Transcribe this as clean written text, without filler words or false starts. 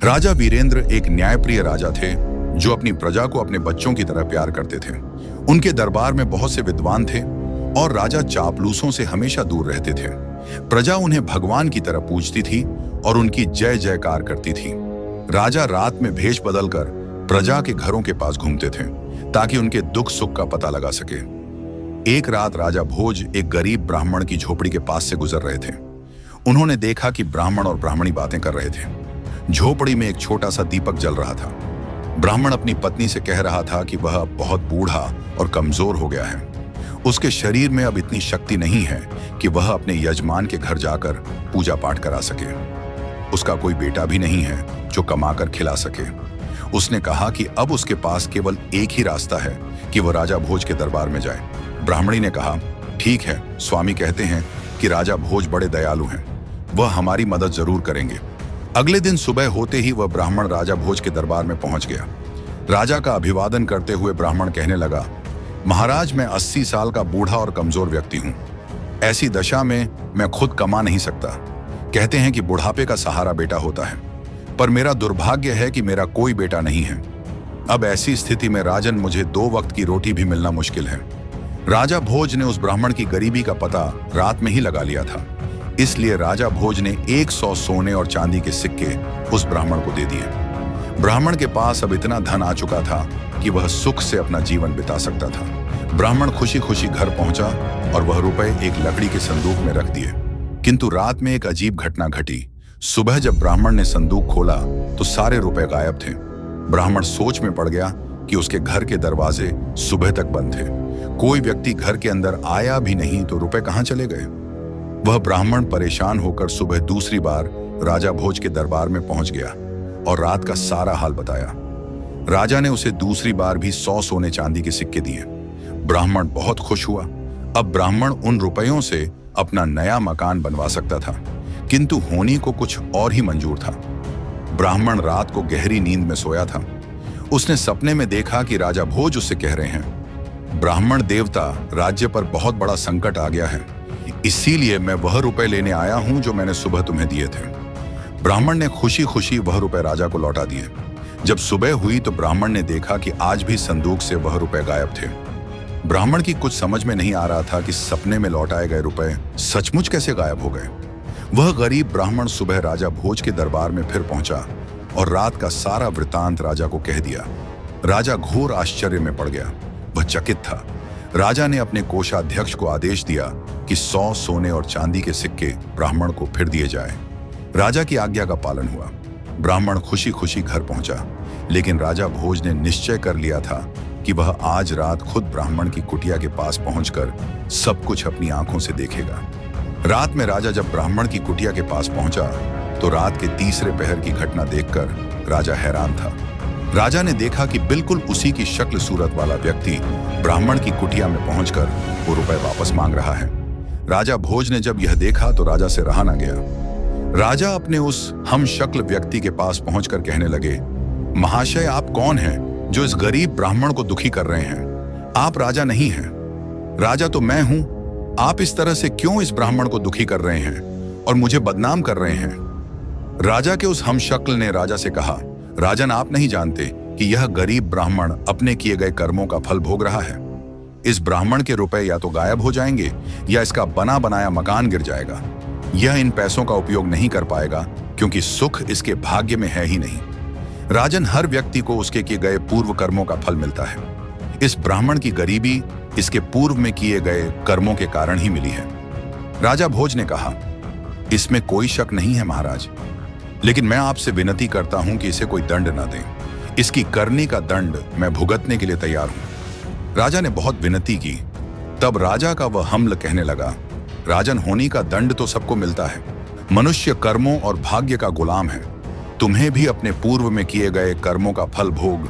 राजा वीरेंद्र एक न्यायप्रिय राजा थे जो अपनी प्रजा को अपने बच्चों की तरह प्यार करते थे। उनके दरबार में बहुत से विद्वान थे और राजा चापलूसों से हमेशा दूर रहते थे। प्रजा उन्हें भगवान की तरह पूजती थी और उनकी जय जयकार करती थी। राजा रात में भेष बदलकर प्रजा के घरों के पास घूमते थे ताकि उनके दुख सुख का पता लगा सके। एक रात राजा भोज एक गरीब ब्राह्मण की झोपड़ी के पास से गुजर रहे थे। उन्होंने देखा कि ब्राह्मण और ब्राह्मणी बातें कर रहे थे। झोपड़ी में एक छोटा सा दीपक जल रहा था। ब्राह्मण अपनी पत्नी से कह रहा था कि वह अब बहुत बूढ़ा और कमजोर हो गया है। उसके शरीर में अब इतनी शक्ति नहीं है कि वह अपने यजमान के घर जाकर पूजा पाठ करा सके। उसका कोई बेटा भी नहीं है जो कमाकर खिला सके। उसने कहा कि अब उसके पास केवल एक ही रास्ता है कि वह राजा भोज के दरबार में जाए। ब्राह्मणी ने कहा, ठीक है, स्वामी कहते हैं कि राजा भोज बड़े दयालु हैं, वह हमारी मदद जरूर करेंगे। अगले दिन सुबह होते ही वह ब्राह्मण राजा भोज के दरबार में पहुंच गया। राजा का अभिवादन करते हुए ब्राह्मण कहने लगा, महाराज, मैं 80 साल का बूढ़ा और कमजोर व्यक्ति हूं। ऐसी दशा में मैं खुद कमा नहीं सकता। कहते हैं कि बुढ़ापे का सहारा बेटा होता है, पर मेरा दुर्भाग्य है कि मेरा कोई बेटा नहीं है। अब ऐसी स्थिति में राजन मुझे 2 वक्त की रोटी भी मिलना मुश्किल है। राजा भोज ने उस ब्राह्मण की गरीबी का पता रात में ही लगा लिया था, इसलिए राजा भोज ने 100 सोने और चांदी के सिक्के उस ब्राह्मण को दे दिए। ब्राह्मण के पास अब इतना धन आ चुका था कि वह सुख से अपना जीवन बिता सकता था। ब्राह्मण खुशी खुशी घर पहुंचा और वह रुपए एक लकड़ी के संदूक में रख दिए। किंतु रात में एक अजीब घटना घटी। सुबह जब ब्राह्मण ने संदूक खोला तो सारे रुपए गायब थे। ब्राह्मण सोच में पड़ गया कि उसके घर के दरवाजे सुबह तक बंद थे। कोई व्यक्ति घर के अंदर आया भी नहीं तो रुपए कहां चले गए। वह ब्राह्मण परेशान होकर सुबह दूसरी बार राजा भोज के दरबार में पहुंच गया और रात का सारा हाल बताया। राजा ने उसे दूसरी बार भी 100 सोने चांदी के सिक्के दिए। ब्राह्मण बहुत खुश हुआ। अब ब्राह्मण उन रुपयों से अपना नया मकान बनवा सकता था, किंतु होनी को कुछ और ही मंजूर था। ब्राह्मण रात को गहरी नींद में सोया था। उसने सपने में देखा कि राजा भोज उससे कह रहे हैं, ब्राह्मण देवता, राज्य पर बहुत बड़ा संकट आ गया है, इसीलिए मैं वह रुपए लेने आया हूं जो मैंने सुबह तुम्हें दिए थे। ब्राह्मण ने खुशी खुशी वह रुपए राजा को लौटा दिए। जब सुबह हुई तो ब्राह्मण ने देखा कि आज भी संदूक से वह रुपए गायब थे। ब्राह्मण की कुछ समझ में नहीं आ रहा था कि सपने में लौटाए गए रुपए सचमुच कैसे गायब हो गए। वह गरीब ब्राह्मण सुबह राजा भोज के दरबार में फिर पहुंचा और रात का सारा वृतांत राजा को कह दिया। राजा घोर आश्चर्य में पड़ गया। वह चकित था। राजा ने अपने कोषाध्यक्ष को आदेश दिया कि 100 सोने और चांदी के सिक्के ब्राह्मण को फिर दिए जाए। राजा की आज्ञा का पालन हुआ। ब्राह्मण खुशी खुशी घर पहुंचा, लेकिन राजा भोज ने निश्चय कर लिया था कि वह आज रात खुद ब्राह्मण की कुटिया के पास पहुंचकर सब कुछ अपनी आंखों से देखेगा। रात में राजा जब ब्राह्मण की कुटिया के पास पहुंचा तो रात के तीसरे पहर की घटना देखकर राजा हैरान था। राजा ने देखा कि बिल्कुल उसी की शक्ल सूरत वाला व्यक्ति ब्राह्मण की कुटिया में पहुंचकर वो रुपए वापस मांग रहा है। राजा भोज ने जब यह देखा तो राजा से रहा न गया। राजा अपने उस हम शक्ल व्यक्ति के पास पहुंचकर कहने लगे, महाशय, आप कौन हैं जो इस गरीब ब्राह्मण को दुखी कर रहे हैं? आप राजा नहीं हैं। राजा तो मैं हूं। आप इस तरह से क्यों इस ब्राह्मण को दुखी कर रहे हैं और मुझे बदनाम कर रहे हैं? राजा के उस हम शक्ल ने राजा से कहा, राजन, आप नहीं जानते कि यह गरीब ब्राह्मण अपने किए गए कर्मों का फल भोग रहा है। इस ब्राह्मण के रुपए या तो गायब हो जाएंगे या इसका बना बनाया मकान गिर जाएगा। यह इन पैसों का उपयोग नहीं कर पाएगा क्योंकि सुख इसके भाग्य में है ही नहीं। राजन, हर व्यक्ति को उसके किए गए पूर्व कर्मों का फल मिलता है। इस ब्राह्मण की गरीबी इसके पूर्व में किए गए कर्मों के कारण ही मिली है। राजा भोज ने कहा, इसमें कोई शक नहीं है महाराज, लेकिन मैं आपसे विनती करता हूं कि इसे कोई दंड न दें। इसकी करनी का दंड मैं भुगतने के लिए तैयार हूं। राजा ने बहुत विनती की। तब राजा का वह हमल कहने लगा, राजन, होनी का दंड तो सबको मिलता है। मनुष्य कर्मों और भाग्य का गुलाम है। तुम्हें भी अपने पूर्व में किए गए कर्मों का फल भोग